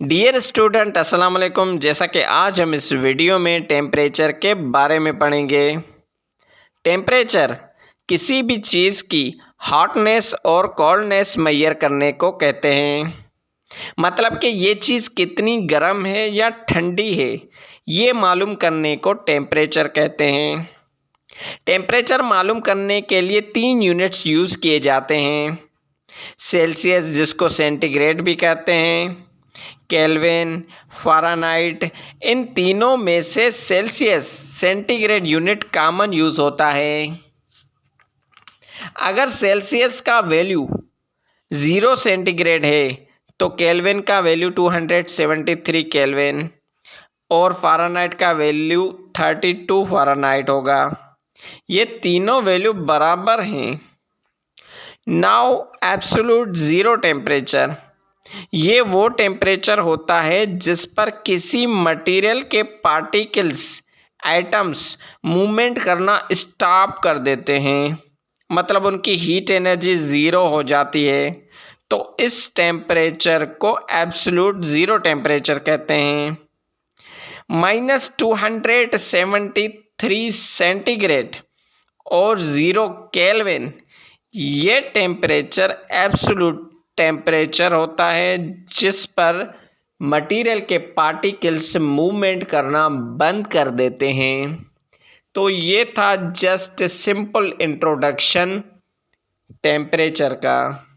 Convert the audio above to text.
Dear student अस्सलाम वालेकुम। जैसा कि आज हम इस वीडियो में टेम्परेचर के बारे में पढ़ेंगे। टेम्परेचर किसी भी चीज़ की हॉटनेस और कोल्डनेस मेजर करने को कहते हैं। मतलब कि ये चीज़ कितनी गर्म है या ठंडी है, ये मालूम करने को टेम्परेचर कहते हैं। टेम्परेचर मालूम करने के लिए 3 यूनिट्स यूज़ किए जाते हैं। सेल्सियस, जिसको सेंटीग्रेड भी कहते हैं, केल्विन, फ़ारेनहाइट। इन तीनों में से Celsius centigrade unit common use होता है। अगर सेल्सियस का वैल्यू 0 सेंटीग्रेड है तो केल्विन का वैल्यू 273 केल्विन और फ़ारेनहाइट का वैल्यू 32 फ़ारेनहाइट होगा। ये तीनों वैल्यू बराबर हैं। नाउ एब्सोल्यूट ज़ीरो टेम्परेचर, ये वो टेम्परेचर होता है जिस पर किसी मटेरियल के पार्टिकल्स, एटम्स मूवमेंट करना स्टॉप कर देते हैं, मतलब उनकी हीट एनर्जी ज़ीरो हो जाती है। तो इस टेम्परेचर को एब्सोल्यूट ज़ीरो टेम्परेचर कहते हैं। -273 सेंटीग्रेड और 0 केल्विन, ये टेम्परेचर एब्सोल्यूट टेम्परेचर होता है जिस पर मटेरियल के पार्टिकल्स मूवमेंट करना बंद कर देते हैं। तो ये था जस्ट सिंपल इंट्रोडक्शन टेम्परेचर का।